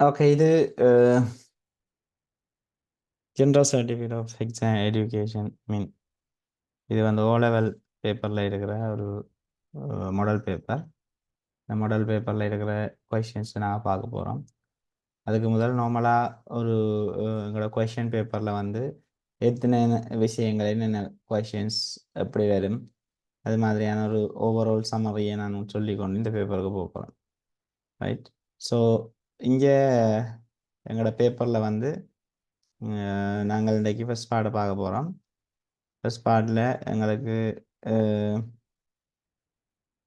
Okay, இது general certificate of exam education mean இது வந்து ஓ லெவல் பேப்பரில் இருக்கிற ஒரு மாடல் பேப்பர். இந்த மாடல் பேப்பரில் இருக்கிற கொஷின்ஸ் நான் பார்க்க போகிறோம். அதுக்கு முதல் நார்மலாக ஒரு எங்களோட கொஷின் பேப்பரில் வந்து எத்தனை விஷயங்கள், என்னென்ன கொஷின்ஸ் எப்படி வரும், அது மாதிரியான ஒரு ஓவரால் சம்மரியை நான் சொல்லிக்கொண்டு இந்த பேப்பருக்கு போக போகிறேன். ரைட். ஸோ இங்கே எங்களோட பேப்பரில் வந்து நாங்கள் இன்றைக்கி ஃபஸ்ட் பார்ட்டை பார்க்க போகிறோம். ஃபஸ்ட் பார்ட்டில் எங்களுக்கு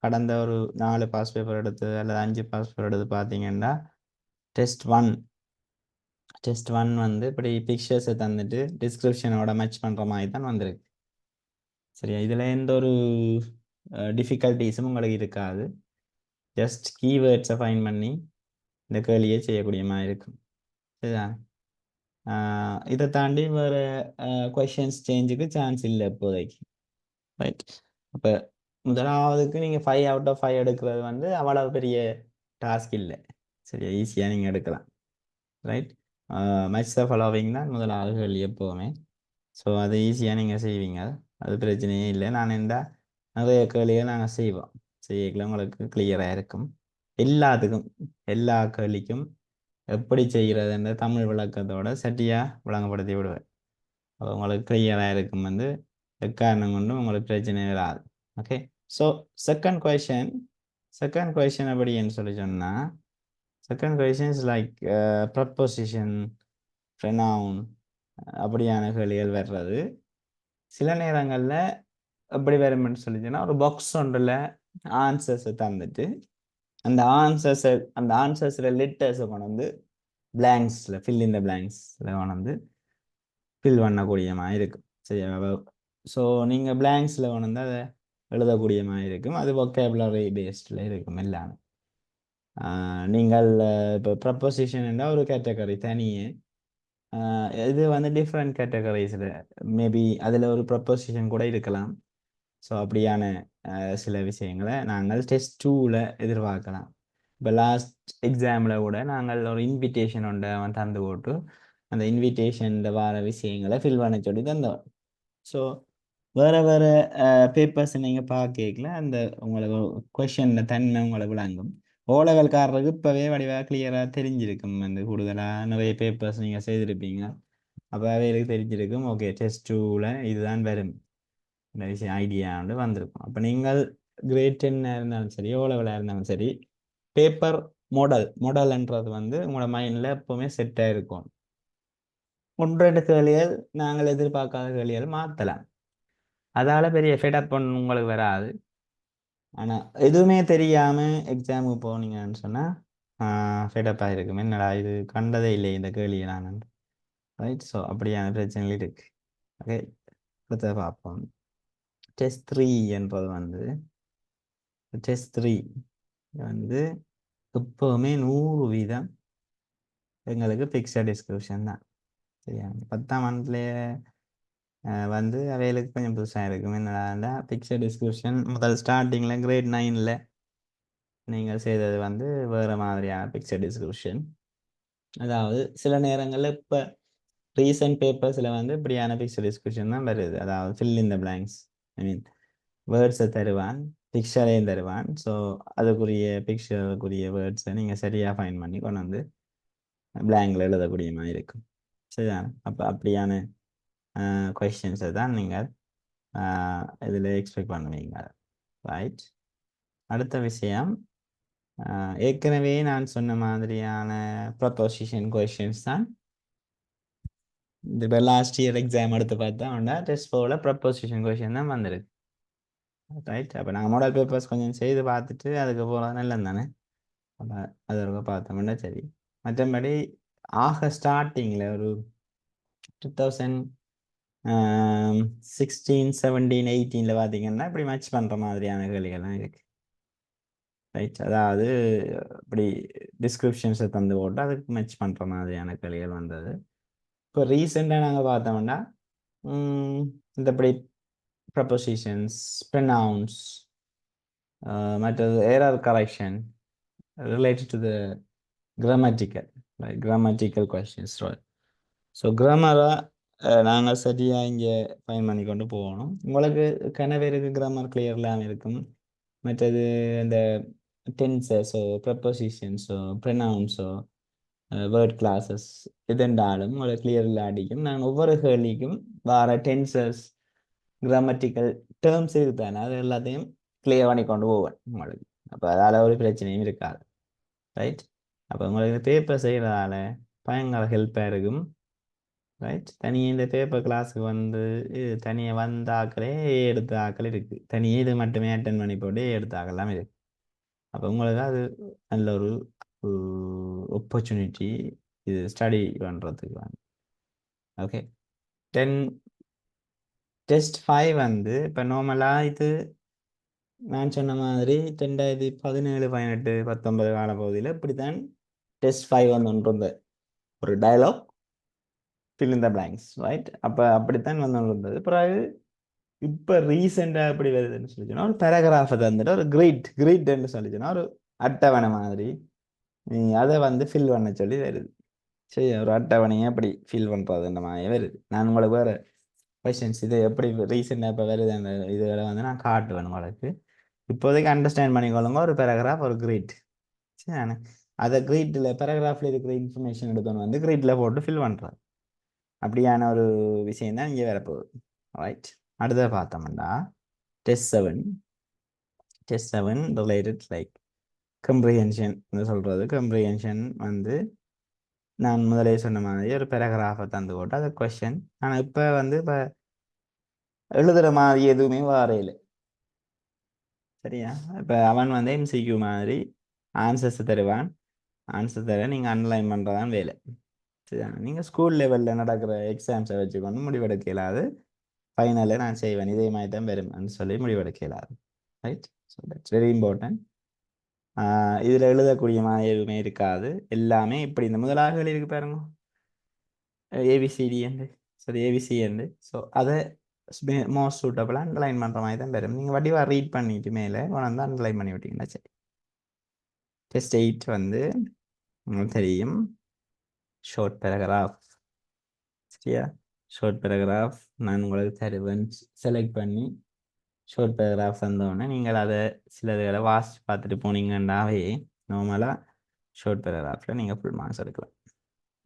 கடந்த ஒரு 4 பாஸ் பேப்பர் எடுத்து அல்லது 5 பாஸ் பேப்பர் எடுத்து பார்த்தீங்கன்னா டெஸ்ட் ஒன் வந்து இப்படி பிக்சர்ஸை தந்துட்டு டிஸ்கிரிப்ஷனோட மேட்ச் பண்ணுற மாதிரி தான் வந்திருக்கு. சரியா, இதில் எந்த ஒரு டிஃபிகல்ட்டிஸும் உங்களுக்கு இருக்காது. ஜஸ்ட் கீவேர்ட்ஸை ஃபைன் பண்ணி இந்த கேள்வியை செய்யக்கூடிய மாதிரி இருக்கும். சரியா, இதை தாண்டி வேறு கொஷின்ஸ் சேஞ்சுக்கு சான்ஸ் இல்லை இப்போதைக்கு. ரைட். அப்போ முதலாவதுக்கு நீங்கள் 5 out of 5 எடுக்கிறது வந்து அவ்வளோ பெரிய டாஸ்க் இல்லை. சரியா, ஈஸியாக நீங்கள் எடுக்கலாம். ரைட். மேட்ச் த ஃபாலோவிங் தான் முதலாவது கேள்வி எப்போவுமே. ஸோ அது ஈஸியாக நீங்கள் செய்வீங்க, அது பிரச்சனையே இல்லை. நான் இந்த நிறைய கேள்விகள் நாங்கள் செய்வோம், செய்யக்கலாம் உங்களுக்கு கிளியராக இருக்கும். எல்லாத்துக்கும் எல்லா கேள்விக்கும் எப்படி செய்கிறதுன்ற தமிழ் விளக்கத்தோட சட்டியாக விளங்கப்படுத்தி விடுவேன். அது உங்களுக்கு கிளியராக இருக்கும், வந்து எக்காரணம் கொண்டும் உங்களுக்கு பிரச்சனை வராது. ஓகே. ஸோ செகண்ட் கொஷின் அப்படின்னு சொல்லி சொன்னால், second question is like preposition, pronoun அப்படியான கேள்விகள் வர்றது. சில நேரங்களில் எப்படி வரும்னு சொல்லி சொன்னால், ஒரு பாக்ஸ் ஒன்றில் ஆன்சர்ஸை தந்துட்டு அந்த ஆன்சர்ஸில் லெட்டர்ஸை கொண்டு வந்து பிளாங்க்ஸில் ஃபில் இன் த பிளாங்க்ஸில் கொண்டு வந்து ஃபில் பண்ணக்கூடிய மாதிரி இருக்கும். சரியா, ஸோ நீங்கள் பிளாங்க்ஸில் கொண்டு வந்து அதை எழுதக்கூடிய மாதிரி இருக்கும். அது வொக்கேபுலரி பேஸ்டில் இருக்கும் எல்லாமே. நீங்கள் இப்போ ப்ரப்போசிஷன் என்றால் ஒரு கேட்டகரி தனியே, இது வந்து டிஃப்ரெண்ட் கேட்டகரிஸில் மேபி அதில் ஒரு ப்ரப்போசிஷன் கூட இருக்கலாம். ஸோ அப்படியான சில விஷயங்களை நாங்கள் டெஸ்ட் 2ல் எதிர்பார்க்கலாம். இப்போ லாஸ்ட் எக்ஸாமில் கூட நாங்கள் ஒரு இன்விடேஷன் ஒன்றை தந்து போட்டு அந்த இன்விடேஷனில் வர விஷயங்களை ஃபில் பண்ண சொல்லி தந்தோம். ஸோ வேறு வேறு பேப்பர்ஸ் நீங்கள் பார்க்கல அந்த உங்களுக்கு கொஷனில் தன்மை உங்களை விளங்கும். ஓலகல்காரருக்கு இப்போவே வடிவாக கிளியராக தெரிஞ்சிருக்கும். வந்து கூடுதலாக நிறைய பேப்பர்ஸ் நீங்கள் செய்திருப்பீங்க, அப்போ அவைகளுக்கு தெரிஞ்சிருக்கும். ஓகே, டெஸ்ட் 2ல் இதுதான் வரும், இந்த விஷயம் ஐடியா வந்து வந்திருக்கும். அப்போ நீங்கள் கிரேட் 10 இருந்தாலும் சரி, ஓலவலாக இருந்தாலும் சரி, பேப்பர் மாடல்ன்றது வந்து உங்களோட மைண்டில் எப்போவுமே செட்டாக இருக்கும். 1-2 கேள்விகள் நாங்கள் எதிர்பார்க்காத கேள்விகள் மாற்றலாம், அதால் பெரிய ஃபெடப் பண்ண உங்களுக்கு வராது. ஆனால் எதுவுமே தெரியாமல் எக்ஸாமுக்கு போனீங்கன்னு சொன்னால் ஃபெடப்பாக இருக்கும். என்னடா இது கண்டதே இல்லை இந்த கேள்வியை நான். ரைட். ஸோ அப்படியான பிரச்சனைகள் இருக்குது. ஓகே, அடுத்ததை பார்ப்போம். டெஸ்ட் 3 என்பது வந்து எப்போவுமே 100% எங்களுக்கு பிக்சர் டிஸ்கிரிப்ஷன் தான். சரியா, 10ஆம் ஆண்டுலேயே வந்து அவைகளுக்கு கொஞ்சம் புதுசாக இருக்கும். என்னடா பிக்சர் டிஸ்கிரிப்ஷன் முதல் ஸ்டார்டிங்கில் கிரேட் 9ல் நீங்கள் செய்தது வந்து வேறு மாதிரியான பிக்சர் டிஸ்கிரிப்ஷன். அதாவது சில நேரங்களில் இப்போ ரீசன்ட் பேப்பர்ஸில் வந்து இப்படியான பிக்சர் டிஸ்கிரிப்ஷன் தான் வருது. அதாவது ஃபில் இன் த பிளாங்க்ஸ், ஐ மீன் வேர்ட்ஸை தருவான், பிக்சரையும் தருவான். ஸோ அதுக்குரிய பிக்சருக்குரிய வேர்ட்ஸை நீங்கள் சரியாக ஃபைன் பண்ணி கொண்டு வந்து பிளாங்கில் எழுதக்கூடிய மாதிரி இருக்கும். சரிதான். அப்போ அப்படியான கொஷின்ஸை தான் நீங்கள் இதில் எக்ஸ்பெக்ட் பண்ணுவீங்க. ரைட். அடுத்த விஷயம், ஏற்கனவே நான் சொன்ன மாதிரியான ப்ரப்போசிஷன் கொஷின்ஸ் தான் இந்த லாஸ்ட் இயர் எக்ஸாம் எடுத்து பார்த்தா டெஸ்ட் 4ல் ப்ரப்போசிஷன் கொஷின் தான் வந்திருக்கு. ரைட். அப்போ நாங்கள் மாடல் பேப்பர்ஸ் கொஞ்சம் செய்து பார்த்துட்டு அதுக்கு போகிறது நல்லது தானே. அப்போ அது பார்த்தோம்னா சரி. மற்றபடி ஸ்டார்டிங்கில் ஒரு 2016, 17, 18 பார்த்தீங்கன்னா இப்படி மேட்ச் பண்ணுற மாதிரியான கேள்விகள்லாம் இருக்குது. ரைட். அதாவது இப்படி டிஸ்கிரிப்ஷன்ஸை தந்து போட்டு அதுக்கு மேட்ச் பண்ணுற மாதிரியான கேள்விகள் வந்தது. இப்போ ரீசெண்டாக நாங்கள் பார்த்தோம்னா இந்த இப்படி ப்ரப்போசிஷன்ஸ், ப்ரொனவுன்ஸ், மற்றது error correction related to the grammatical, right? Grammatical questions, right? So கிராமராக நாங்கள் சரியாக இங்கே ஃபைன் பண்ணி கொண்டு போகணும். உங்களுக்கு கனவேருக்கு கிராமர் கிளியர் இல்லாமல் இருக்கும். மற்றது இந்த டென்சஸோ ப்ரெப்போசிஷன்ஸோ ப்ரெனவுன்ஸோ வேர்ட் கிளாஸஸ் இதென்றாலும் உங்களுக்கு கிளியர் இல்லாடிக்கும். நான் ஒவ்வொரு கேள்விக்கும் வார டென்சஸ் கிராமட்டிக்கல் டேர்ம்ஸ் இருக்குதானே அது எல்லாத்தையும் கிளியர் பண்ணி கொண்டு போவேன் உங்களுக்கு. அப்போ அதால் ஒரு பிரச்சனையும் இருக்காது, ரைட்? அப்போ உங்களுக்கு பேப்பர் செய்கிறதால பயங்கர ஹெல்ப்பாக இருக்கும், ரைட்? தனியாக இந்த பேப்பர் கிளாஸுக்கு வந்து இது தனியாக வந்த ஆக்களே எடுத்த ஆக்கள் இருக்குது, தனியாக இது மட்டுமே அட்டன் பண்ணி போட்டு எடுத்த ஆக்கெல்லாம் இருக்குது. அப்போ உங்களுக்கு அது நல்ல ஒரு ஆப்பர்ச்சுனிட்டி இது ஸ்டடி பண்ணுறதுக்கு வந்து. ஓகே, தென் டெஸ்ட் 5 வந்து இப்போ நார்மலாக இது நான் சொன்ன மாதிரி 2017 18 19 காலப்பகுதியில் இப்படித்தான் டெஸ்ட் 5 வந்து ஒரு dialogue fill in the blanks, right? அப்போ அப்படித்தான் வந்து இருந்தது. பிறகு இப்போ ரீசெண்டாக எப்படி வருதுன்னு சொல்லிச்சுன்னா ஒரு பேராகிராஃபை தந்துட்டு ஒரு கிரீட்ன்னு சொல்லிச்சுன்னா ஒரு அட்டவணை மாதிரி அதை வந்து ஃபில் பண்ண சொல்லி வருது. சரி, ஒரு அட்டவணையை எப்படி ஃபில் பண்ணுறதுன்ற மாதிரி வருது. நான் உங்களுக்கு வேறு கொஷின்ஸ் இது எப்படி ரீசெண்டாக இப்போ வருது அந்த இதுகளை வந்து நான் காட்டுவேன் உங்களுக்கு. இப்போதைக்கு அண்டர்ஸ்டாண்ட் பண்ணிக்கொள்ளுங்க. ஒரு பேராகிராஃப் ஒரு கிரீட், சரி, அதை கிரீட்டில் பேராகிராஃபில் இருக்கிற இன்ஃபர்மேஷன் எடுக்கணும் வந்து கிரீட்டில் போட்டு ஃபில் பண்ணுறது. அப்படியான ஒரு விஷயம் தான் இங்கே வரப்போகுது, ரைட்? அடுத்தது பார்த்தோம்னா டெஸ்ட் 7 ரிலேட்டட் லைக் கம்ப்ரிஹென்ஷன் சொல்கிறது. கம்ப்ரிஹென்ஷன் வந்து நான் முதலே சொன்ன மாதிரி ஒரு பேராகிராஃபை தந்து போட்டு அது கொஷின். ஆனால் இப்போ வந்து இப்போ எழுதுகிற மாதிரி எதுவுமே வரையில, சரியா? இப்போ அவன் வந்து எம்சிக்யூ மாதிரி ஆன்சர்ஸ் தருவான், ஆன்சர் தர நீங்கள் அனலைன் பண்ணுறதான் வேலை, சரியா? நீங்கள் ஸ்கூல் லெவலில் நடக்கிற எக்ஸாம்ஸை வச்சுக்கொண்டு முடிவெடுக்க இயலாது. ஃபைனலில் நான் செய்வேன் இதே மாதிரி தான் வரும்னு சொல்லி முடிவெடுக்க இயலாது, right? So that's very important. இதில் எழுதக்கூடிய மாதிரி எதுவுமே இருக்காது, எல்லாமே இப்படி இந்த முதலாக எழுதியிருக்கு பாருங்க ஏபிசிடி என்று, சரி ஏபிசி என்று. ஸோ அதை மோஸ்ட் சூட்டபிளாக அண்டர்லைன் பண்ணுற மாதிரி தான் வரும். நீங்கள் வடிவாக ரீட் பண்ணிட்டு மேலே உணர்ந்து அண்டர்லைன் பண்ணி விட்டீங்கன்னா சரி. டெஸ்ட் 8 வந்து உங்களுக்கு தெரியும் ஷார்ட் பேராகிராஃப், சரியா? ஷார்ட் பேராகிராஃப் நான் உங்களுக்கு தருவேன், செலக்ட் பண்ணி ஷார்ட் பேராகிராஃப் வந்தோடனே நீங்கள் அதை சிலதுகளை வாசித்து பார்த்துட்டு போனீங்கன்னாவே நார்மலாக ஷார்ட் பேராகிராஃபில் நீங்கள் ஃபுல் மார்க்ஸ் எடுக்கலாம்.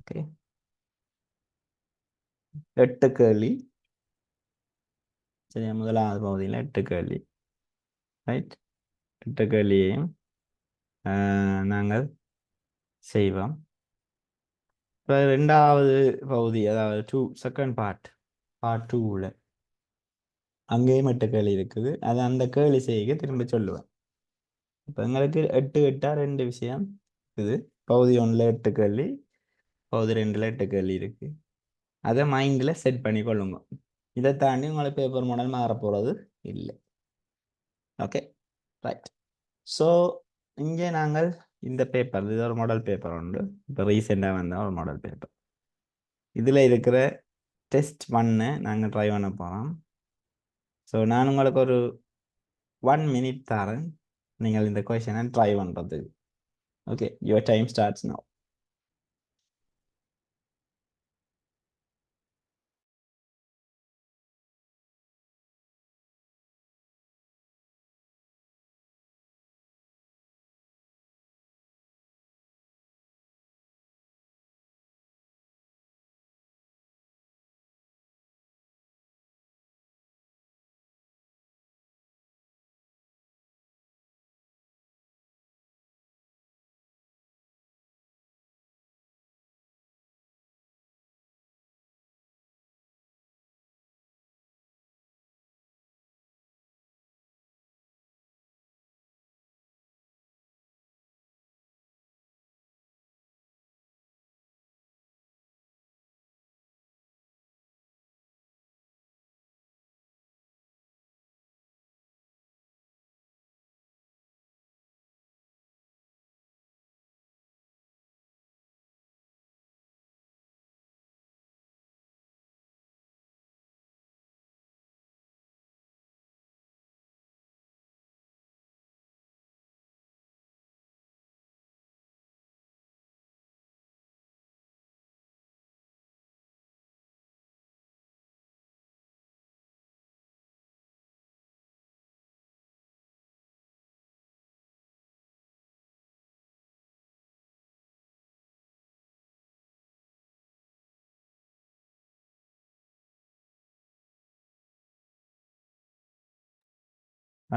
ஓகே, 8 கேள்வி, சரியா? முதலாவது பகுதியில் 8 கேள்வி, ரைட்? 8 கேள்வியையும் நாங்கள் செய்வோம். இப்போ ரெண்டாவது பகுதி அதாவது செகண்ட் பார்ட் 2ல் அங்கேயும் 8 கேள்வி இருக்குது. அது அந்த கேள்வி செய்ய திரும்ப சொல்லுவேன். இப்போ எங்களுக்கு 8 8 2 விஷயம் இருக்குது. பகுதி 1ல் 8 கேள்வி, பகுதி 2ல் 8 கேள்வி இருக்குது. அதை மைண்டில் செட் பண்ணி கொள்ளுங்க. இதை தாண்டி உங்களுக்கு பேப்பர் மாடல் மாறப்போகிறது இல்லை. Okay, right? ஸோ இங்கே நாங்கள் இந்த பேப்பர், இது ஒரு மாடல் பேப்பர் உண்டு, இப்போ ரீசெண்டாக வந்த ஒரு மாடல் பேப்பர். இதில் இருக்கிற டெஸ்ட் 1 நாங்கள் ட்ரை பண்ண போகிறோம். ஸோ நான் உங்களுக்கு ஒரு 1 minute தரேன் நீங்கள் இந்த கொஷனை ட்ரை பண்ணுறதுக்கு. Okay, your time starts now.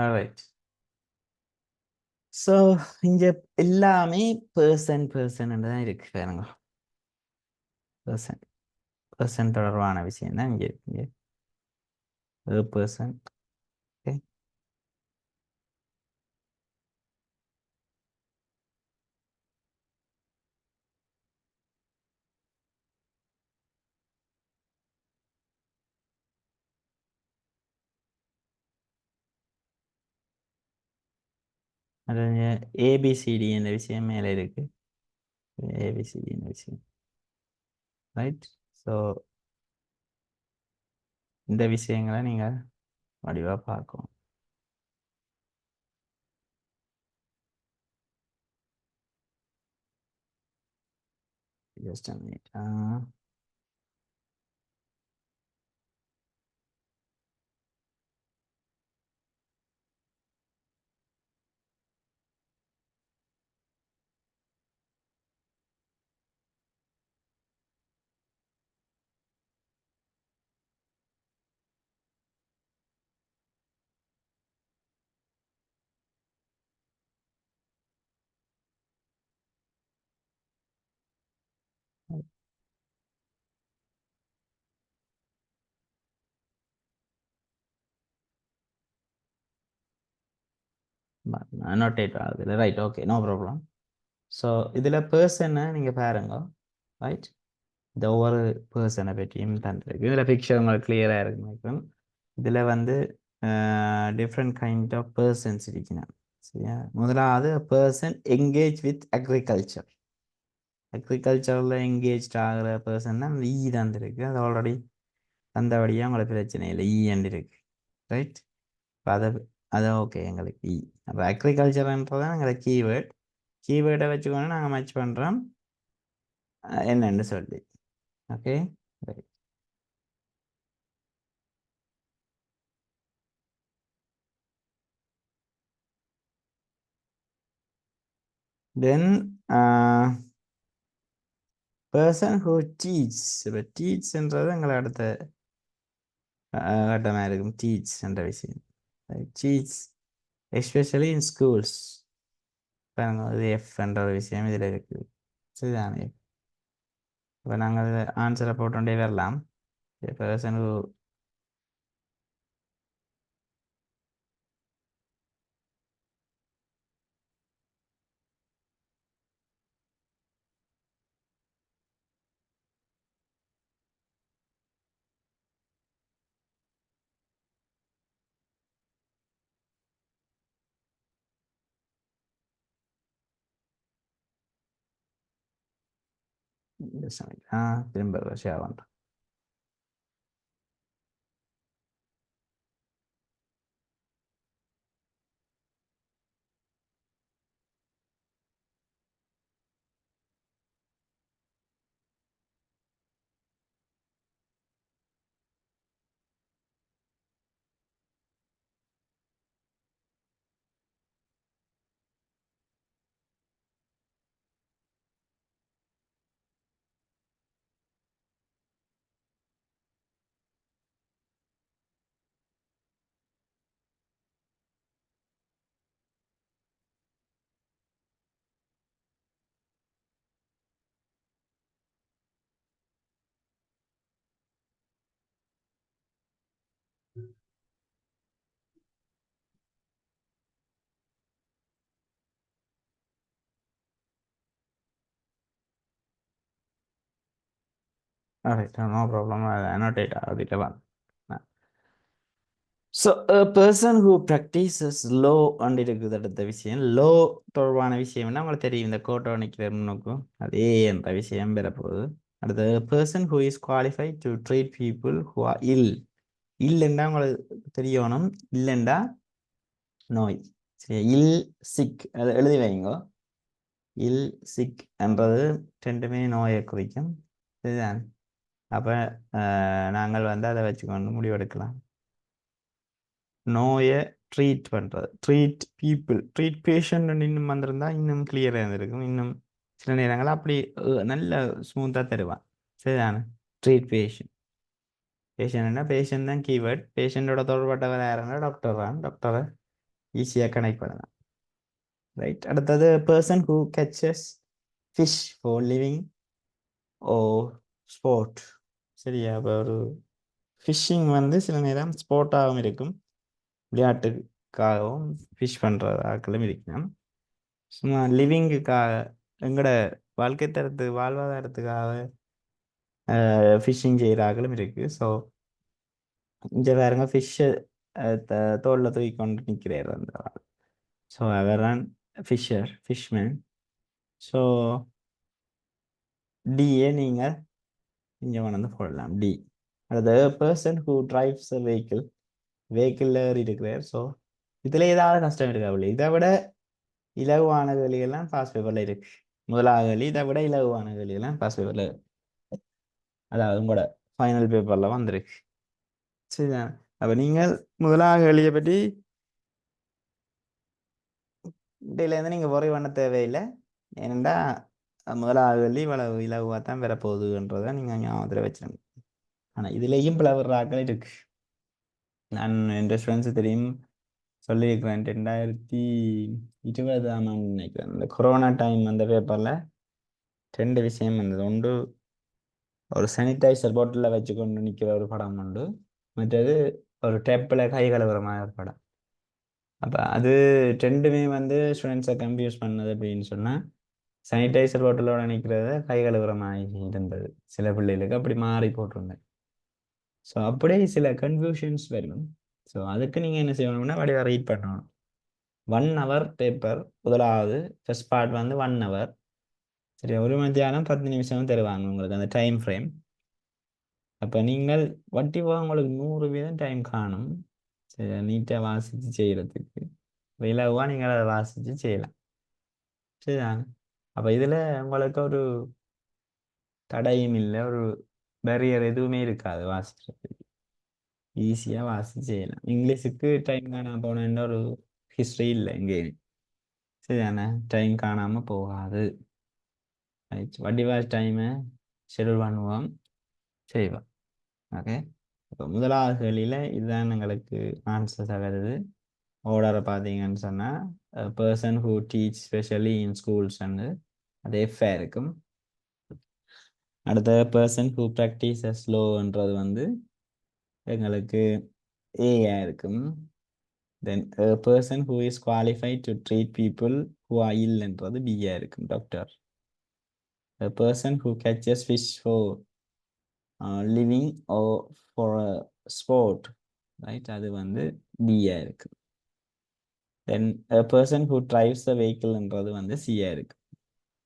Alright. So இங்க எல்லாமே பர்சன் தான் இருக்கு பாருங்க. பர்சன் பர்சன் தொடர்பான விஷயம் தான் இங்க இருக்கு. பர்சன். ஓகே. அது ஏபிசிடி என்ற விஷயம் மேலே இருக்கு. ஏபிசிடி என்ற விஷயம். ரைட். ஸோ இந்த விஷயங்களை நீங்க வடிவா பார்க்கணும். Just a minute. நோட்டேட் ஆகுது. Right. Okay, no problem. So இதில் பர்சனை நீங்கள் பாருங்க. ரைட். இந்த ஒவ்வொரு பர்சனை பற்றியும் தந்துருக்கு. இதில் பிக்சர் உங்களுக்கு கிளியராக இருக்கு நினைக்கிறேன். இதில் வந்து டிஃப்ரெண்ட் கைண்ட் ஆஃப் பர்சன்ஸ் இருக்கணும். சரியா? முதலாவது பர்சன் என்கேஜ் வித் அக்ரிகல்ச்சர். அக்ரிகல்ச்சரில் என்கேஜ் ஆகிற பர்சன் தான் அந்த தந்துருக்கு. அது ஆல்ரெடி தந்தபடியாக உங்களுக்கு பிரச்சனை இல்லை. அண்ட் இருக்கு. ரைட். இப்போ அதை ஓகே எங்களுக்கு அப்போ அக்ரிகல்ச்சர்ன்றதான் எங்களுக்கு கீவேர்ட். கீவேர்டை வச்சுக்கொண்டு நாங்கள் மேட்ச் பண்ணுறோம் என்னன்னு சொல்லி. Okay. Then person who teach. இப்போ டீச்ன்றது எங்களை அடுத்த கட்டமாக இருக்கும். டீச் என்ற விஷயம். Teach especially in schools. இது எஃப் என்ற ஒரு விஷயம் இதில் இருக்குது. சரிதானே? இப்போ நாங்கள் ஆன்சரை போட்டுட்டே வரலாம். பர்சன் ஹூ திரும்ப ஷேர் பண்ணுறேன். Alright, no problem. I'll annotate it one. So a person who practices law இருக்குது அடுத்த விஷயம். லோ தொடர்பான விஷயம்னா உங்களுக்கு தெரியும். இந்த கோட்டை நிற்கிற முன்னுக்கும் அதே என்ற விஷயம் பெறப்போகுது. அடுத்த person who is qualified to treat people who are ill. இல்லைண்டா உங்களுக்கு தெரியணும். இல்லைண்டா நோய். சரி, இல் சிக் அதை எழுதி வைங்க. இல் சிக் என்றது ரெண்டுமே நோயை குறிக்கும். சரிதான்? அப்போ நாங்கள் வந்து அதை வச்சுக்கொண்டு முடிவெடுக்கலாம். நோயை ட்ரீட் பண்ணுறது. Treat people. ட்ரீட் பேஷண்ட் இன்னும் வந்திருந்தா இன்னும் கிளியராக இருந்திருக்கும். இன்னும் சில நேரங்கள் அப்படி நல்ல ஸ்மூத்தாக தருவான். சரிதானே? Treat patient. பேஷண்ட்னா பேஷண்ட் தான் கீவேர்ட். பேஷண்ட்டோட தொடர்பட்டவர் யாருன்னா டாக்டர் தான். டாக்டரை ஈஸியாக கனெக்ட் பண்ணலாம். ரைட், அடுத்தது person who catches fish for living or sport. சரியா? இப்போ ஒரு ஃபிஷ்ஷிங் வந்து சில நேரம் ஸ்போர்ட்டாகவும் இருக்கும், விளையாட்டுக்காகவும் ஃபிஷ் பண்ணுற ஆட்களும் இருக்கலாம். சும்மா லிவிங்குக்காக, எங்களோட வாழ்க்கை தரத்துக்கு, வாழ்வாதாரத்துக்காக ஃபிஷ்ஷிங் செய்கிற ஆட்களும் இருக்குது. ஸோ இங்கே வேறுங்க ஃபிஷ்ஷை தோளில் தூக்கி கொண்டு நிற்கிறார் அந்த ஆள். ஸோ அவர் தான் ஃபிஷ்மேன். ஸோ டிஏ நீங்கள் இங்கே வந்து போடலாம், டி. அடுத்தது பர்சன் ஹூ டிரைவ்ஸ் அ வெஹிக்கிளில் இருக்கிறார். ஸோ இதில் ஏதாவது கஷ்டம் இருக்காவில்லை, இதை விட இலகுவான கேள்விகள்லாம் பாஸ் பேப்பரில் இருக்கு. முதலாவது கேள்வி இதை விட இலகுவான கேள்விகள்லாம் பாஸ் பேப்பரில், அதாவது உங்களோட ஃபைனல் பேப்பரில் வந்திருக்கு. சரிதான்? அப்போ நீங்கள் முதலாவது கேள்வியை பற்றி இடையிலேருந்து நீங்கள் worry பண்ண தேவையில்லை. ஏனெண்டா முதலாவது கேள்வி இவ்வளவு இலகுவாக தான் பெறப்போகுதுன்றதை நீங்கள் ஞாபகத்தில் வச்சிருங்க. ஆனால் இதுலேயும் பல ஆட்கள் இருக்கு. நான் என் ஃப்ரெண்ட்ஸு தெரியும் சொல்லியிருக்கிறேன், 2020ஆம் ஆண்டு நினைக்கிறேன், இந்த கொரோனா டைம் அந்த பேப்பரில் 2 விஷயம் வந்தது. ஒன்று, ஒரு சானிடைசர் பாட்டிலில் வச்சு கொண்டு நிற்கிற ஒரு படம் உண்டு. மற்றது ஒரு டேப்பில் கை கழுவுற மாதிரி ஒரு படம். அப்போ அது ரெண்டுமே வந்து ஸ்டூடெண்ட்ஸை கன்ஃபியூஸ் பண்ணது அப்படின்னு சொன்னால், சானிடைசர் பாட்டிலோட நிற்கிறத கை கழுவுற மாதிரி இருந்தது. சில பிள்ளைகளுக்கு அப்படி மாறி போட்டிருந்தேன். ஸோ அப்படியே சில கன்ஃபியூஷன்ஸ் வரும். ஸோ அதுக்கு நீங்கள் என்ன செய்யணும்னா வடிவாக ரீட் பண்ணணும். 1 hour பேப்பர், முதலாவது ஃபர்ஸ்ட் பார்ட் வந்து 1 hour. சரி, ஒரு மத்தியானம் 10 நிமிஷம் தருவாங்க உங்களுக்கு அந்த டைம் ஃப்ரேம். அப்போ நீங்கள் வட்டிவாக உங்களுக்கு 100 வீதம் டைம் காணும். சரி, நீட்டாக வாசித்து செய்கிறதுக்கு இலகுவாக நீங்கள் அதை வாசித்து செய்யலாம். சரிதாங்க? அப்போ இதில் உங்களுக்கு ஒரு தடையும் இல்லை, ஒரு பேரியர் எதுவுமே இருக்காது, வாசிக்கிறதுக்கு ஈஸியாக வாசித்து செய்யலாம். இங்கிலீஷுக்கு டைம் காணாமல் போனேன்ற ஒரு ஹிஸ்ட்ரி இல்லை எங்கேயும். சரிதானே? டைம் காணாமல் போகாது. வடிவா டைமை ஷெடியூல் பண்ணுவோம், செய்வோம். ஓகே, இப்போ முதலாவது கேள்வியில் இதுதான் எங்களுக்கு ஆன்சர்ஸாக வருது. ஆர்டரை பார்த்தீங்கன்னு சொன்னால் person who teach specially in schools வந்து அது எஃப்ஆ இருக்கும். அடுத்த பர்சன் ஹூ ப்ராக்டிசஸ் லோன்றது வந்து எங்களுக்கு ஏஆ இருக்கும். Then person who is qualified to treat people who are இல்லைன்றது பிஆ இருக்கும், doctor. Person who catches fish for living or for sport, right, அது வந்து பிஆ இருக்கு. Then person who drives the வெஹிக்கிள்ன்றது வந்து சிஆ இருக்கு.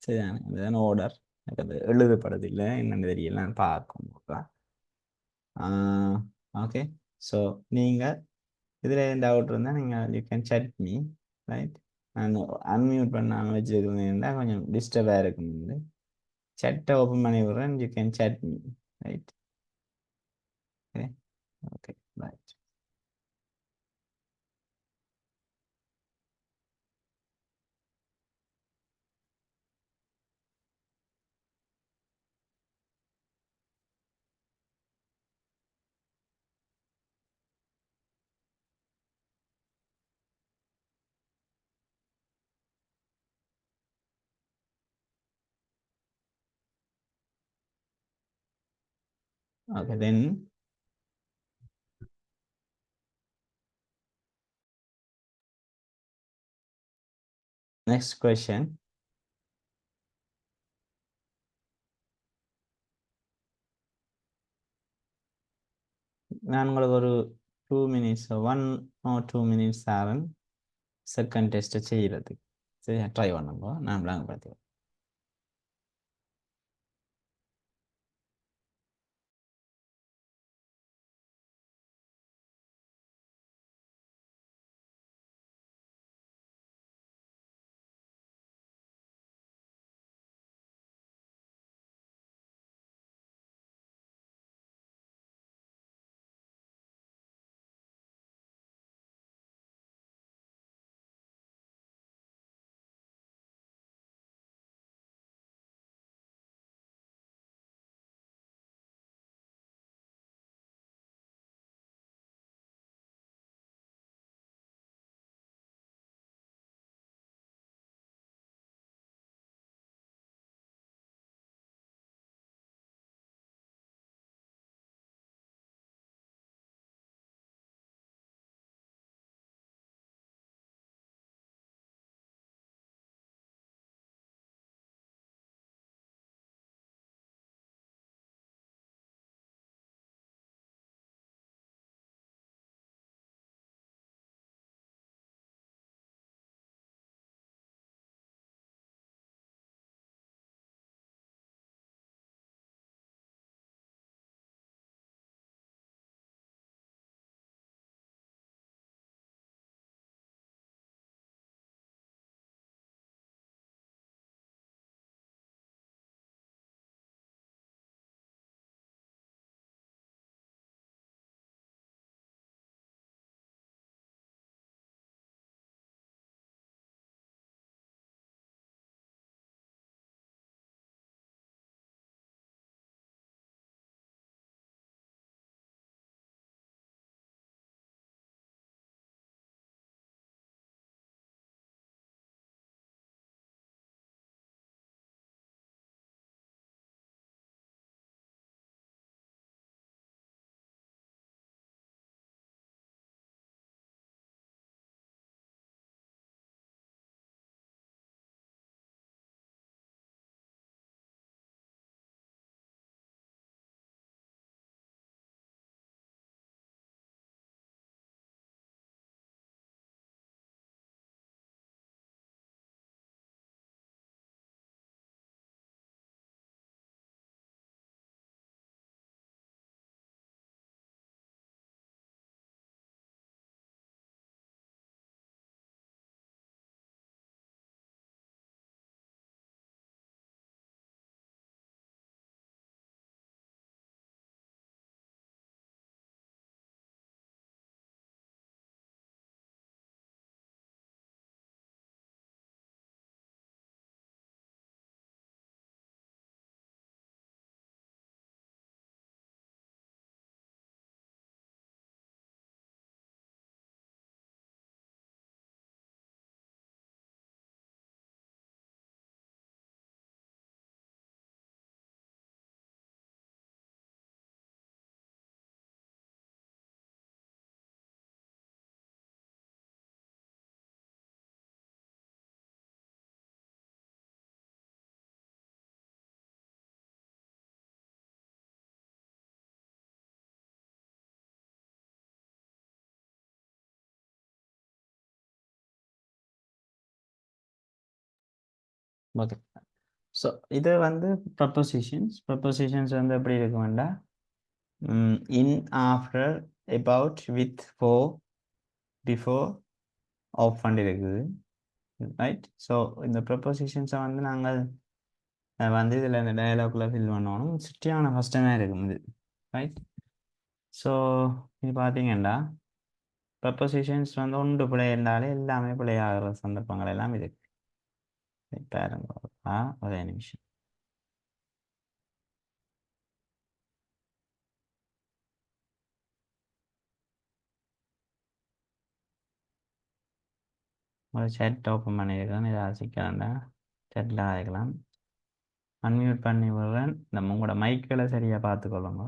சரிதானே? அதுதான் ஆர்டர். எனக்கு அது எழுதப்படுதில்லை, என்னென்னு தெரியல, நான் பார்க்கும். ஓகே, ஸோ நீங்கள் இதில் டவுட் இருந்தால் நீங்கள் you can chat me, right. நான் அன்மியூட் பண்ணாமல் வச்சுருக்கேன்னா கொஞ்சம் டிஸ்டர்பாக இருக்கும். சட்டை ஓப்பன் பண்ணி விட்றேன், you can chat me, right. Okay, okay, bye. Okay, then next question. நான் உங்களுக்கு ஒரு 2 minutes, 1 or 2 minutes ஆகும் செகண்ட் டெஸ்ட்டை செய்கிறதுக்கு. சரி, ட்ரை பண்ணுங்க, நான் விளங்கப்படுத்துவேன். ஓகே. ஸோ இது வந்து ப்ரப்போசிஷன்ஸ் வந்து எப்படி இருக்க வேண்டாம், in, after, about, with, for, before, often இருக்குது, ரைட். ஸோ இந்த ப்ரப்போசிஷன்ஸை வந்து நாங்கள் வந்து இதில் இந்த டயலாக்ல ஃபில் பண்ணணும். சுற்றியான கஷ்டமே இருக்கும் இது, ரைட். ஸோ இது பார்த்தீங்கன்னா ப்ரப்போசிஷன்ஸ் வந்து ஒன்று பிழை இருந்தாலே எல்லாமே பிழையாகிற சந்தர்ப்பங்கள் எல்லாம் இருக்கு. பாருங்க, ஒரே நிமிஷம். ஒரு சேட் ஓப்பன் பண்ணியிருக்கேன், இதை சிக்கலாண்டா சேட்டில் ஆகிக்கலாம். அன்மியூட் பண்ணி விடுறேன். நம்ம உங்களோட மைக்கில் சரியாக பார்த்துக்கொள்ளுங்க.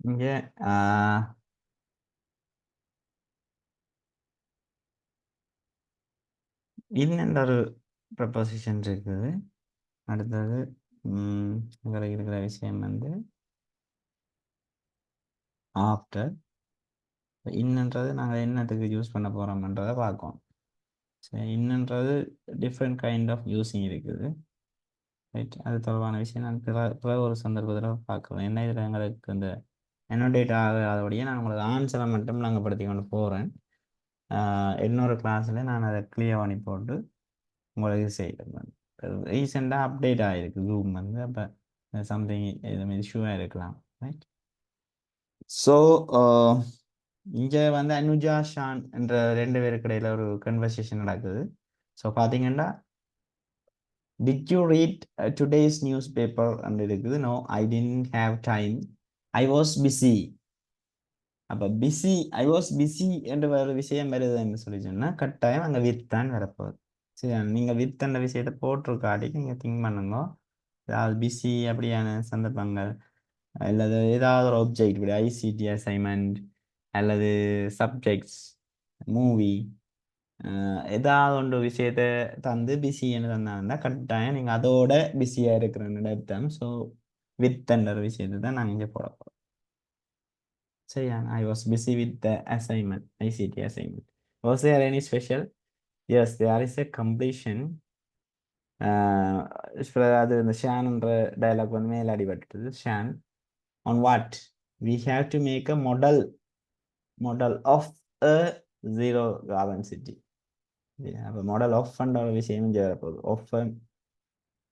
இங்கே இன்னென்ற ஒரு ப்ரப்போசிஷன் இருக்குது. அடுத்தது உங்களுக்கு இருக்கிற விஷயம் வந்து ஆஃப்டர். இன்னன்றது நாங்கள் என்னத்துக்கு யூஸ் பண்ண போகிறோம்ன்றதை பார்க்கணும். சரி, இன்னன்றது டிஃப்ரெண்ட் கைண்ட் ஆஃப் யூஸிங் இருக்குது, ரைட். அது தொடர்பான விஷயம் நான் பிற ஒரு சந்தர்ப்பத்தில் பார்க்குறேன். என்ன இதில் எங்களுக்கு இந்த என்னோடேட் ஆகாதபடியே நான் உங்களுக்கு ஆன்சரை மட்டும் நாங்கள் படுத்தி கொண்டு போகிறேன். இன்னொரு கிளாஸில் நான் அதை கிளியர் பண்ணி போட்டு உங்களுக்கு செய்கிறேன். ரீசெண்டாக அப்டேட் ஆகிருக்கு ஜூம் வந்து, அப்போ சம்திங் இதுமாரி இஷ்யூவாக இருக்கலாம், ரைட். ஸோ இங்கே வந்து அனுஜா ஷான் என்ற 2 பேருக்கு இடையில ஒரு கன்வர்சேஷன் நடக்குது. ஸோ பார்த்தீங்கன்னா, did you read today's newspaper and இருக்குது. No, I didn't have time, I was busy. அப்போ பிஸி, ஐ வாஸ் பிஸி என்ற ஒரு விஷயம் வருதுன்னு சொல்லி சொன்னால் கட்டாயம் அங்கே வித் தான் வரப்போகுது. சரி, நீங்கள் வித் என்ற விஷயத்தை போட்டிருக்காட்டி நீங்கள் திங்க் பண்ணுங்க. அதாவது பிஸி அப்படியான சந்தர்ப்பங்கள் அல்லது ஏதாவது ஒரு ஆப்ஜெக்ட், இப்படி ஐசிடி அசைன்மெண்ட் அல்லது சப்ஜெக்ட்ஸ், மூவி, ஏதாவது ஒன்று விஷயத்தை தந்து பிஸின்னு தந்தாங்கன்னா கட்டாயம் நீங்கள் அதோட பிஸியாக இருக்கிறன்னு அர்த்தம். ஸோ வித் என்ற விஷயத்தை தான் நாங்கள் இங்கே போட போகிறோம். சரியா, I was busy with the assignment, ICT assignment. Was there any special? Yes, there is a completion. அது இந்த ஷான்ன்ற டைலாக் வந்து மேலே அடிபட்டுது. ஷான் on what? We have to make a model of a zero carbon city. அப்போ model of fund ஒரு விஷயம் வரப்போகுது. ஆஃப்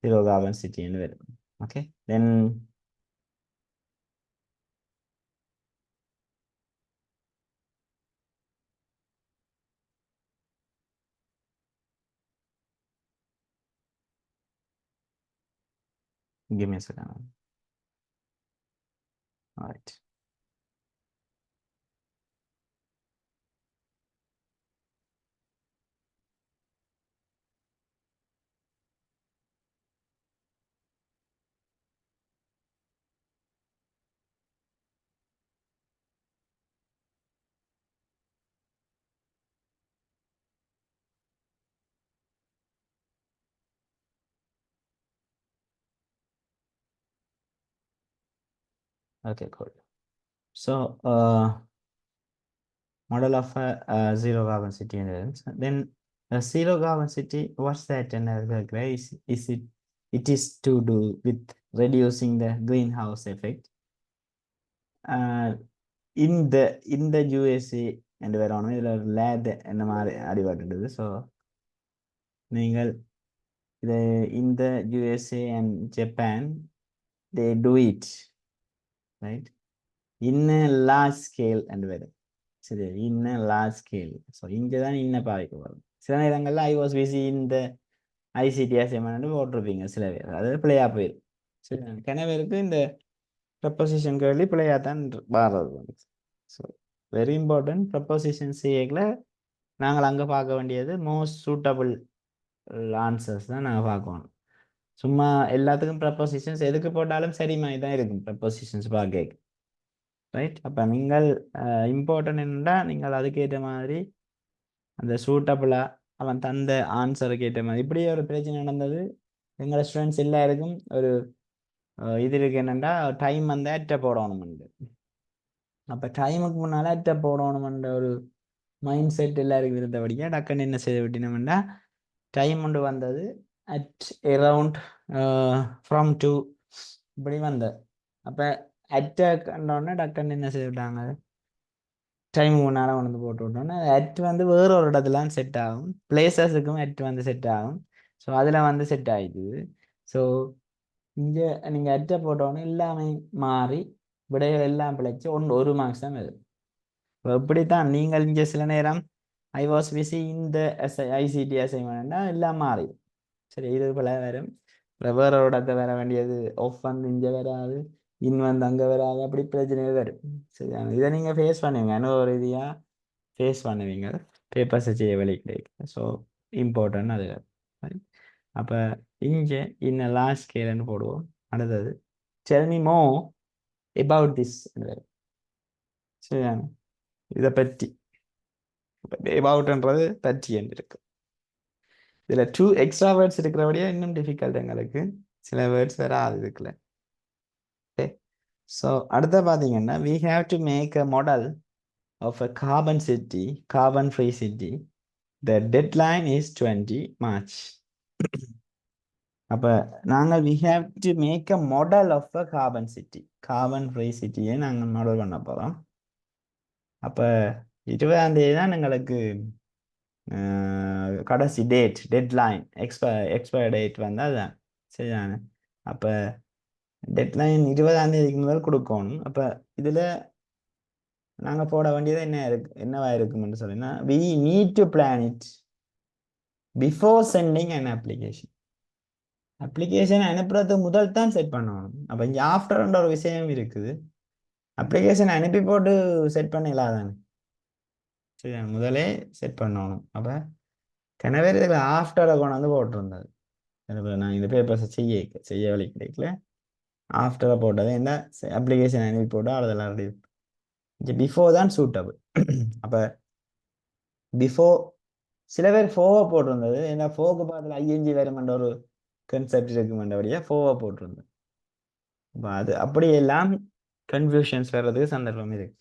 ஜீரோ கார்பன் சிட்டின்னு வரும். Okay, then give me a second. All right. Okay, cool. So model of a zero carbon city and then a zero carbon city, what's that? And is it, it is to do with reducing the greenhouse effect in the USA and வரணும். இதில் ஒரு lathe என்ன மாதிரி அடிபட்டுடுது. So நீங்கள் இது இந்த USA and Japan, they do it, right, in a large scale and வரும். சரி இன்ன லார்ஜ் ஸ்கேல். ஸோ இங்கே தான் இன்ன பாதிக்கப்படும். சில நேரங்களில் ஐ வாஸ் பிஸி இந்த ஐசிடி அசைன்மெண்ட் போட்டிருப்பீங்க சில பேர், அது பிள்ளையா போயிடும். சரி கணவருக்கு இந்த ப்ரப்போசிஷன் கேள்வி பிள்ளையாக தான் வர்றது. So very important. ப்ரப்போசிஷன் செய்யல நாங்கள் அங்கே பார்க்க வேண்டியது மோஸ்ட் சூட்டபிள் ஆன்சர்ஸ் தான் நாங்கள் பார்க்கணும். சும்மா எல்லாத்துக்கும் ப்ரப்போசிஷன்ஸ் எதுக்கு போட்டாலும் சரி மாதிரி தான் இருக்கும் ப்ரப்போசிஷன்ஸ் பார்க்க. ரைட். அப்போ நீங்கள் இம்பார்ட்டன்ட் என்னென்னா நீங்கள் அதுக்கேற்ற மாதிரி அந்த சூட்டபிளாக அவன் தந்த ஆன்சருக்கு ஏற்ற மாதிரி. இப்படியே ஒரு பிரச்சனை நடந்தது எங்களோட ஸ்டூடெண்ட்ஸ் எல்லாருக்கும். ஒரு இது இருக்கு என்னென்னா டைம் வந்து அட்டை போடணுமெண்டு. அப்போ டைமுக்கு முன்னால் அட்டை போடணுமென்ற ஒரு மைண்ட் செட் எல்லாருக்கும் இருந்தபடியாக டக்குன்னு என்ன செய்து விட்டினோம்னா டைம் ஒன்று வந்தது அட் அரவுண்ட் ஃப்ரம் 2 இப்படி வந்தது. அப்போ அட்டை கண்டோடனே டக்குன்னு என்ன செய்து விட்டாங்க டைம் முன்னால் கொண்டு போட்டு விட்டோன்னா அட் வந்து வேற ஒரு இடத்துல செட் ஆகும். பிளேசஸுக்கும் அட் வந்து செட் ஆகும். ஸோ அதில் வந்து செட் ஆகிடுது. ஸோ இங்கே நீங்கள் அட்டை போட்டோன்னே எல்லாமே மாறி விடைகள் எல்லாம் பிழைச்சி ஒரு மார்க்ஸ் தான் வருது. இப்படித்தான் நீங்கள் இங்கே சில நேரம் ஐ வாஸ் பிஸி இந்த ஐசிடி அசைன்மெண்ட்னா எல்லாம் மாறி சரி இது போல வரும். வேற ஒரு இடத்த வர வேண்டியது ஆஃப் வந்து இங்கே வராது, இன் வந்து அங்கே வராது, அப்படி பிரச்சனைகள் வரும். சரியா இதை நீங்கள் ஃபேஸ் பண்ணுவீங்க, அனுபவ ரீதியாக ஃபேஸ் பண்ணுவீங்க பேப்பர்ஸை செய்ய வழி கிடைக்கும். ஸோ இம்பார்ட்டன்ட் அது. அப்போ இங்கே இன்னும் லாஸ்ட் ஸ்கேல்னு போடுவோம். அடுத்தது tell me more about this. சரியா இதை பற்றி அபவுட்ன்றது பற்றி என்று இருக்கு. இதில் 2 எக்ஸ்ட்ரா வேர்ட்ஸ் இருக்கிறபடியே இன்னும் டிஃபிகல்ட் எங்களுக்கு. சில வேர்ட்ஸ் வராது இதுக்குள்ள. ஓகே. ஸோ அடுத்த பார்த்தீங்கன்னா we have to make a model of a carbon city, carbon free city. The deadline is 20 March. அப்போ நாங்கள் we have to make a model of a carbon city, carbon free cityயை நாங்கள் model பண்ண போகிறோம். அப்போ 20ஆம் தேதி தான் எங்களுக்கு கடைசி டெட்லைன் எக்ஸ்பயர் டேட் வந்து அதுதான். சரிதானே. அப்போ டெட்லைன் 20ஆம் தேதிக்கு முதல் கொடுக்கணும். அப்போ இதில் நாங்கள் போட வேண்டியது என்னவா இருக்கும்னு சொன்னீங்கன்னா we need to plan it before sending an application. Application அனுப்புறதுக்கு முதல் தான் செட் பண்ணணும். அப்போ இங்கே ஆஃப்டர்ன்ற ஒரு விஷயம் இருக்குது. அப்ளிகேஷன் அனுப்பி போட்டு செட் பண்ணிடலாம் தானே. சரி முதலே செட் பண்ணணும். அப்போ கனவே இதில் ஆஃப்டரை கொண்டு வந்து போட்டிருந்தது. நான் இந்த பேப்பர்ஸை செய்ய வழி கிடைக்கல. ஆஃப்டரை போட்டது என்ன அப்ளிகேஷன் அனுப்பி போட்டால் அதெல்லாம் ரெடி. இங்கே பிஃபோர் தான் சூட்டபிள். அப்போ பிஃபோர் சில பேர் ஃபோவை போட்டிருந்தது. ஏன்னா ஃபோக்கு பார்த்துல ஐஎன்ஜி வருமென்ற ஒரு கன்செப்ட் இருக்குமென்றபடியாக ஃபோவை போட்டிருந்தது. அப்போ அது அப்படியெல்லாம் கன்ஃபியூஷன்ஸ் வர்றதுக்கு சந்தர்ப்பம் இருக்கு.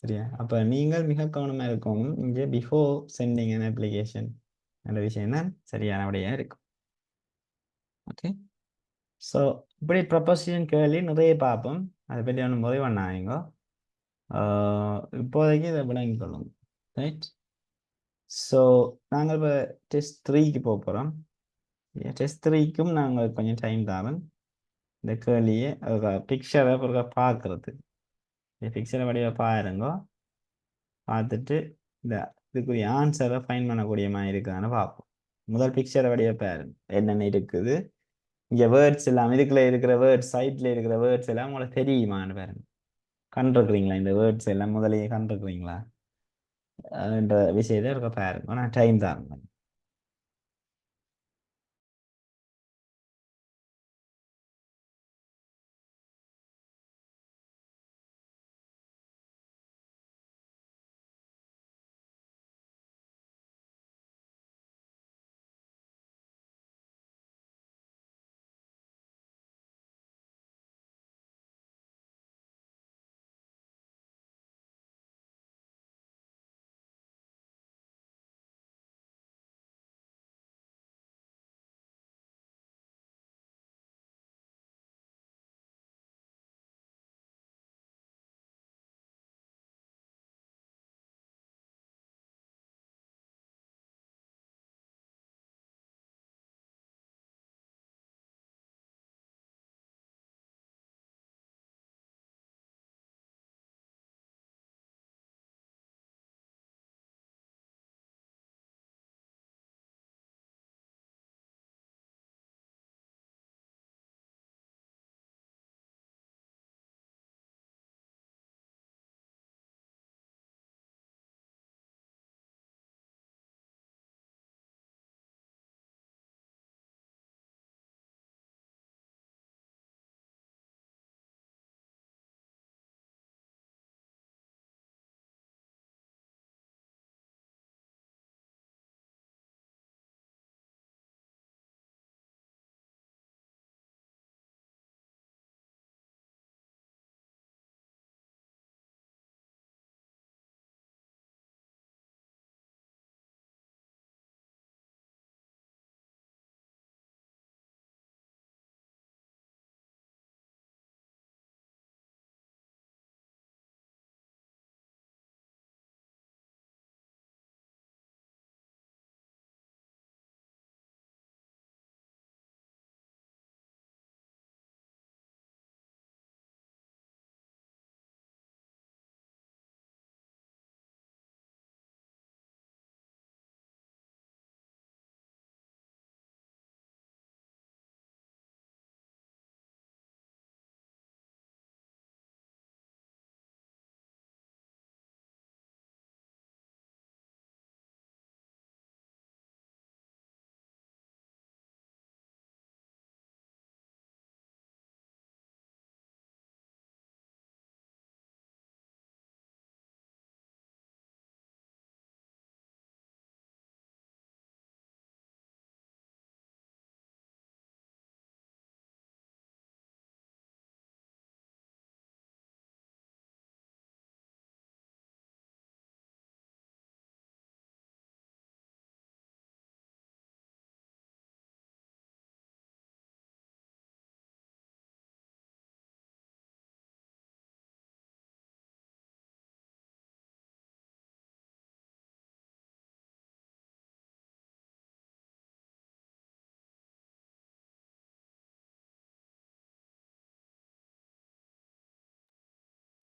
சரியா. அப்போ நீங்கள் மிக கவனமாக இருக்கணும். இங்கே பிஃபோர் சென்டிங் அன் அப்ளிகேஷன் என்ற விஷயம் தான் சரியானபடியாக இருக்கும். ஓகே. ஸோ இப்படி ப்ரொபோசிஷன் கேள்வி நிறைய பார்ப்போம். அதை பற்றி ஒன்று முடிவு பண்ணாங்க. இப்போதைக்கு இதை விளங்கி கொள்ளுங்க. ரைட். ஸோ நாங்கள் இப்போ டெஸ்ட் 3க்கு போக போகிறோம். டெஸ்ட் 3க்கும் நாங்கள் கொஞ்சம் டைம் தாவன் இந்த கேள்வியை பிக்சரை ஒரு பார்க்குறது. இந்த பிக்சரை வடிவ பாருங்க. பார்த்துட்டு இந்த இதுக்குரிய ஆன்சரை ஃபைன் பண்ணக்கூடிய மாதிரி இருக்குதான்னு பார்ப்போம். முதல் பிக்சரை வடிவ பாருங்க என்னென்ன இருக்குது. இங்கே வேர்ட்ஸ் எல்லாம் இதுக்குள்ள இருக்கிற வேர்ட்ஸ் சைட்டில் இருக்கிற வேர்ட்ஸ் எல்லாம் உங்களுக்கு தெரியுமான்னு பாருங்க. கண்டிருக்கிறீங்களா இந்த வேர்ட்ஸ் எல்லாம் முதலையே கண்டிருக்கிறீங்களா என்ற விஷயத்தை இருக்க பாருங்க. நான் டைம் தான்.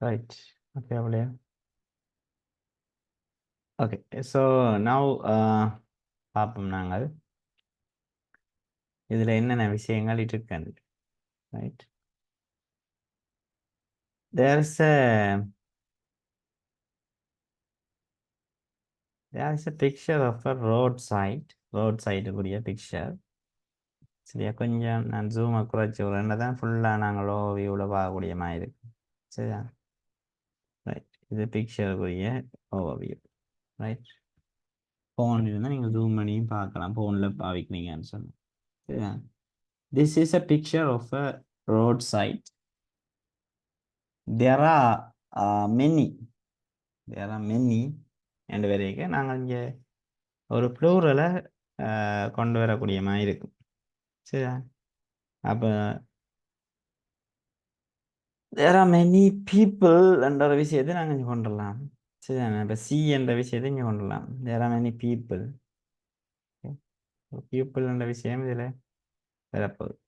ரைட். ஓகே அப்படியே. ஓகே. ஸோ நவ் பார்ப்போம் நாங்கள் இதில் என்னென்ன விஷயங்கள் இருக்குன்னு. Right. There's a there's a picture of a roadside கூடிய picture. சரியா, கொஞ்சம் நான் ஜூமை குறைச்சி விட்றேன் தான் ஃபுல்லாக நாங்கள் ஓவியூவில் பார்க்கக்கூடிய மாதிரி இருக்கு. சரியா, ரைட். இது பிக்சருக்குரிய ஓவியூ. ரைட். ஃபோன் இருந்தால் நீங்கள் ஜூம் பண்ணியும் பார்க்கலாம், ஃபோனில் பாவிக்கிறீங்கன்னு சொன்னேன். சரியா, this is a picture of a road side. There are many என்ற வரைக்கும் நாங்கள் இங்கே ஒரு ப்ளூரலை கொண்டு வரக்கூடிய மாதிரி இருக்கும். சரியா, அப்போ there are many people என்ற ஒரு விஷயத்தை நாங்கள் இங்கே கொண்டுடலாம். சரிதானே, இப்போ சி என்ற விஷயத்தை இங்கே கொண்டுடலாம். there are many people. people என்ற விஷயம் இதில் வரப்போகுது.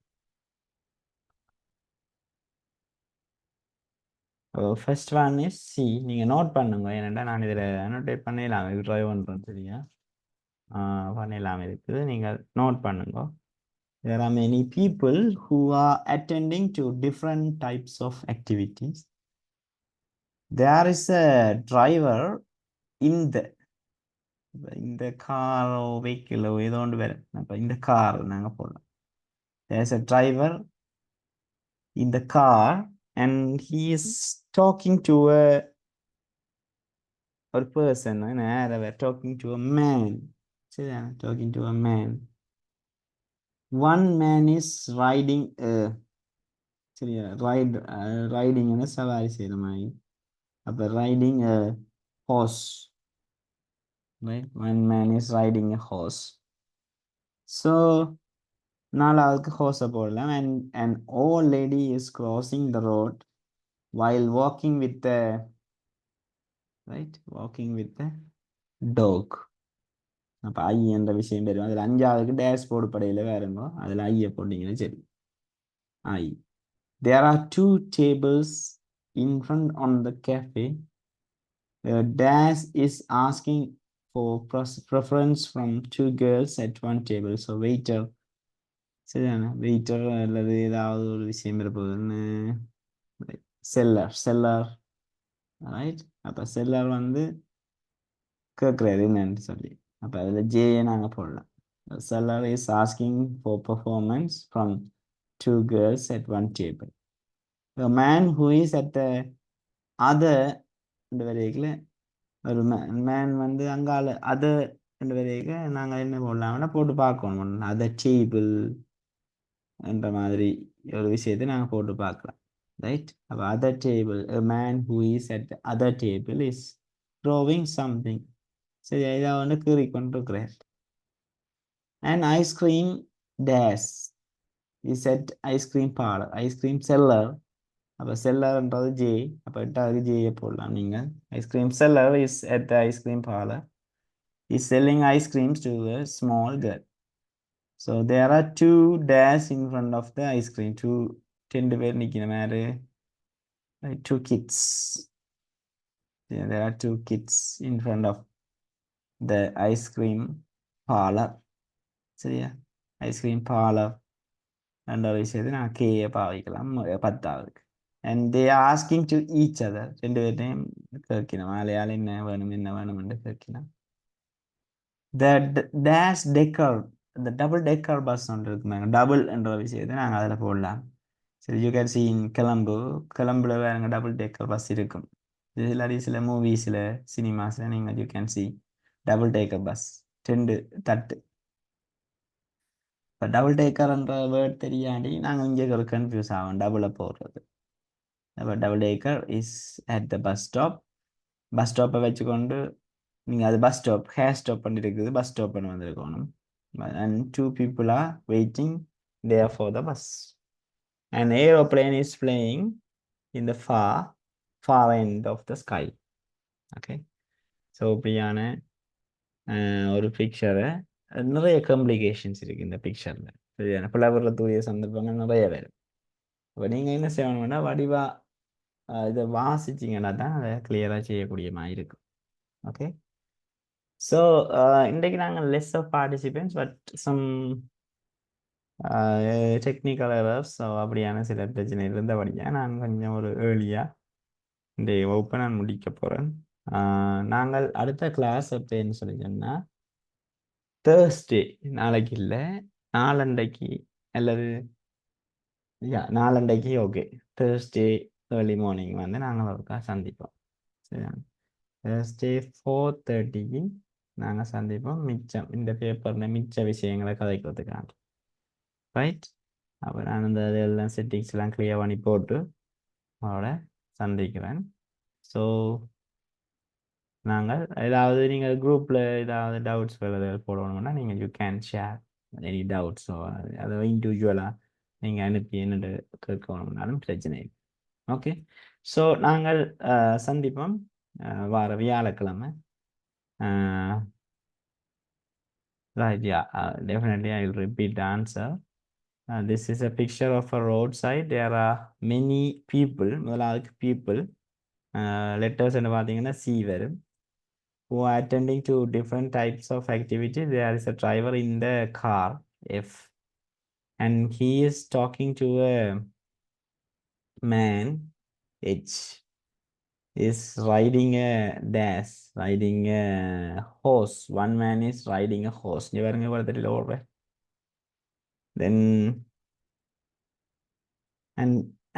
First one is C. நீங்கள் நோட் பண்ணுங்க, ஏன்னா நான் இதில் அனோட்டேட் பண்ணிடலாம், இது ட்ரைவ் பண்ணுறோம். சரியா, பண்ணிடலாம் இருக்குது, நீங்கள் நோட் பண்ணுங்க. there are many people who are attending to different types of activities. there is a driver in இந்த காரோ வெஹிக்கிளோ ஏதோ ஒன்று வரும். அப்போ இந்த கார் நாங்கள் போடலாம். there's a driver in the car and he is talking to a person. talking to a man. சரியா, talking to a man. one man is riding a சரியா riding சவாரி செய்கிற மாதிரி. அப்போ riding a horse. right, one man is riding a horse. so நாலாவதுக்கு ஹோஸை போடலாம். and an old lady is crossing the road while walking with the dog. அப்போ ஐ என்ற விஷயம் பெறும். அதில் அஞ்சாவதுக்கு டேஷ் போர்டு படையில் வேறுங்கோ, அதில் ஐயை போட்டிங்கன்னா சரி. ஐ. there are 2 tables in front on the cafe. dash is asking for preference from 2 girls at one table. so waiter. சரிதானே, வெயிட்டர் அல்லது ஏதாவது ஒரு விஷயம் இருப்பதுன்னு செல்லர். ரைட். அப்போ செல்லர் வந்து கேட்குறாரு என்னன்னு சொல்லி. அப்போ அதில் ஜேயை நாங்கள் போடலாம். Seller is asking for performance from 2 girls at one table. the man who is at the other இந்த வரைக்கும் ஒரு மேன் வந்து அங்கால அது இந்த வரைக்கும் நாங்கள் என்ன போடலாம்னா போட்டு பார்க்கணும். அதர் டேபிள் என்ற மாதிரி ஒரு விஷயத்தை நாங்கள் போட்டு பார்க்கலாம். ரைட். அப்போ other table, a man who is at the other table is drawing something. சரி, இதை வந்து கீறி கொண்டிருக்கிறார். and ice cream dash is at ice cream parlor. ice cream seller. அப்போ செல்லர்ன்றது ஜே. அப்போ எட்டாவது ஜேயை போடலாம் நீங்கள். Ice cream seller is at the ice cream parlor is selling ice creams to a small girl. so there are 2 dash in front of the ice cream. 2 பேர் நிற்கிற மாதிரி. 2 kids. yeah, there are 2 kids in front of the ice cream parlor. சரியா, ice cream parlour என்ற விஷயத்தை நான் கேயை பாவிக்கலாம் 10ஆவதுக்கு. and they are asking to each other. 2 பேர்ட்டையும் கேட்கணும், ஆளையால் என்ன வேணும் என்று கேட்கணும். the dash decker, the double decker bus ஒன்று இருக்குமாங்க. டபுள் என்ற விஷயத்தை நாங்கள் அதில் போடலாம். சரி, யூ கேன் சி இன் கொலம்புல வேறுங்க டபுள் டேக்கர் பஸ் இருக்கும். இல்லாட்டி சில மூவிஸில் சினிமாஸில் நீங்கள் you can see double decker bus, 2 தட்டு. இப்போ டபுள் டேக்கர்ன்ற வேர்ட் தெரியாண்டி நாங்கள் இங்கே ஒரு கன்ஃபியூஸ் ஆகும் டபுளை போடுறது. அப்போ double decker is at the bus stop. Bus ஸ்டாப்பை வச்சுக்கொண்டு நீங்கள் அது பஸ் ஸ்டாப் ஹேர் ஸ்டாப் பண்ணிட்டு இருக்குது, பஸ் ஸ்டாப் பண்ணி வந்திருக்கணும். and 2 people are waiting there for the bus. an aeroplane is flying in the far end of the sky. okay, so இப்படியான ஒரு பிக்சரை நிறைய காம்ப்ளிகேஷன்ஸ் இருக்குது இந்த பிக்சரில். சரியான பிளவரில் தூய சந்தர்ப்பங்கள் நிறைய வரும். அப்போ நீங்கள் என்ன செய்யணும்னா வடிவா இதை வாசிச்சிங்கன்னா தான் அதை கிளியராக செய்யக்கூடிய மாதிரி இருக்கும். ஓகே, ஸோ இன்றைக்கு நாங்கள் less of participants but some technical errors, so அப்படியான சில பிரச்சனை இருந்தபடியாக நான் கொஞ்சம் ஒரு ஏர்லியாக இந்த வகுப்பை நான் முடிக்க போகிறேன். நாங்கள் அடுத்த கிளாஸ் எப்படின்னு சொல்லி சொன்னால் தேர்ஸ்டே, நாளைக்கு இல்லை நாளண்டைக்கு, அல்லது நாளண்டைக்கு. ஓகே, தேர்ஸ்டே ஏர்லி மார்னிங் வந்து நாங்கள் ஒருக்கா சந்திப்போம். சரியா, தேர்ஸ்டே 4:30க்கு நாங்கள் சந்திப்போம். மிச்சம் இந்த பேப்பரில் மிச்ச விஷயங்களை கதைக்கிறதுக்கான ரைட். அப்போ நான் இந்த இதெல்லாம் செட்டிங்ஸ்லாம் கிளியர் பண்ணி போட்டு அவரோட சந்திக்கிறேன். ஸோ நாங்கள் ஏதாவது நீங்கள் குரூப்பில் ஏதாவது டவுட்ஸ் போடணும்னா நீங்கள் you can share any doubts. So அதை இண்டிவிஜுவலாக நீங்கள் அனுப்பி என்னென்று கேட்கணும்னாலும் பிரச்சனை இல்லை. ஓகே, ஸோ நாங்கள் சந்திப்போம் வார வியாழக்கிழமை. Right, yeah, definitely I will repeat the answer. This is a picture of a roadside. There are many people, முதலாவது people, letters என்ன பார்த்தீங்கன்னா C வரும், who are attending to different types of activity. There is a driver in the car, F, and he is talking to a man, H, is riding a dash, riding a horse. One man is riding a horse. நீ பாருங்க படத்துல ஓடுற. Then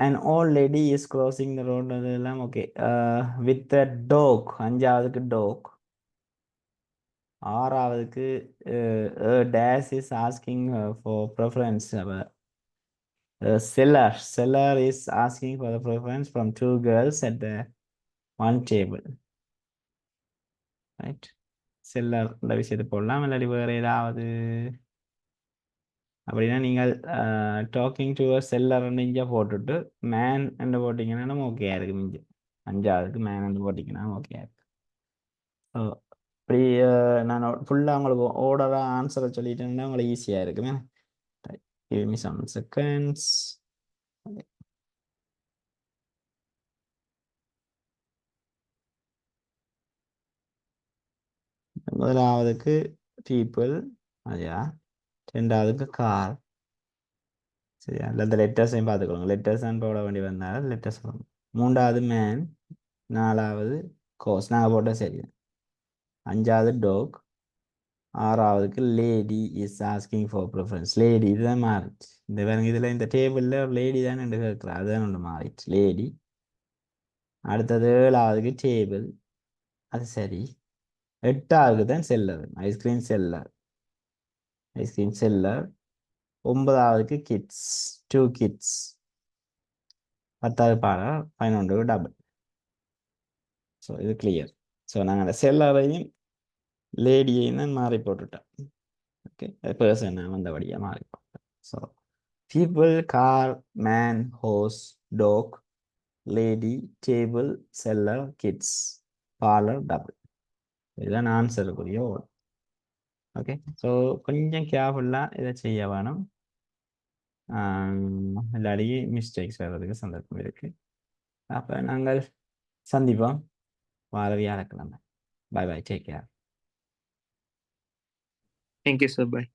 an old lady is crossing the road. அதெல்லாம் okay. With a dog, அஞ்சாவதுக்கு dog. ஆறாவதுக்கு dash is asking for preference. Seller is asking for the preference from two girls at the one table. Right, seller இந்த விஷயத்தை போடலாம். இல்லாட்டி வேறு ஏதாவது அப்படின்னா நீங்கள் talking to a செல்லர்னு இங்கே போட்டுட்டு மேன் என்று போட்டிங்கன்னா ஓகே இருக்கு. மிஞ்சு அஞ்சாவதுக்கு மேன் என்று போட்டிங்கன்னா ஓகே இருக்கு. ஸோ இப்படி நான் ஃபுல்லாக உங்களுக்கு ஓர்டராக ஆன்சரை சொல்லிட்டேன்னா உங்களுக்கு ஈஸியாக இருக்குமே. Give me some seconds. முதலாவதுக்கு பீப்புள், ஐயா. ரெண்டாவதுக்கு கார். சரியா, இல்லை இந்த லெட்டர்ஸையும் பார்த்துக்கோங்க. லெட்டர்ஸ் தான் போட வேண்டி வந்தாலும் லெட்டர்ஸ் போடணும். மூன்றாவது மேன், நாலாவது கோஸ் நாங்கள் போட்டால் சரி. அஞ்சாவது டாக், ஆறாவதுக்கு lady is asking for preference. Lady இதுதான் மாறிச்சு. இந்த வேறு இதில் இந்த டேபிளில் லேடி தான் ரெண்டு கேட்குறா, அதுதான் ஒன்று மாறிடுச்சு, லேடி. அடுத்தது ஏழாவதுக்கு டேபிள், அது சரி. எட்டாவதுக்கு தான் seller, ice cream seller, ice cream seller. ஒன்பதாவதுக்கு கிட்ஸ், டூ கிட்ஸ். பத்தாவது பாடம், 11 டபுள். ஸோ இது கிளியர். ஸோ நாங்கள் அந்த செல்லரையும் லேடியையும் தான் மாறி போட்டுட்டோம். ஓகே, பர்சன் வந்தபடியாக மாறி போட்டோம். So people, car, man, horse, dog, lady, table, seller, kids, parlour, double. இதுதான் ஆன்சருக்குரிய ஓடு. ஓகே, ஸோ கொஞ்சம் கேர்ஃபுல்லாக இதை செய்ய வேணும். இல்லாடி மிஸ்டேக்ஸ் வர்றதுக்கு சந்தர்ப்பம் இருக்குது. அப்போ நாங்கள் சந்திப்போம் வார வியாழக்கிழமை. Bye bye, take care. Thank you, sir. Bye.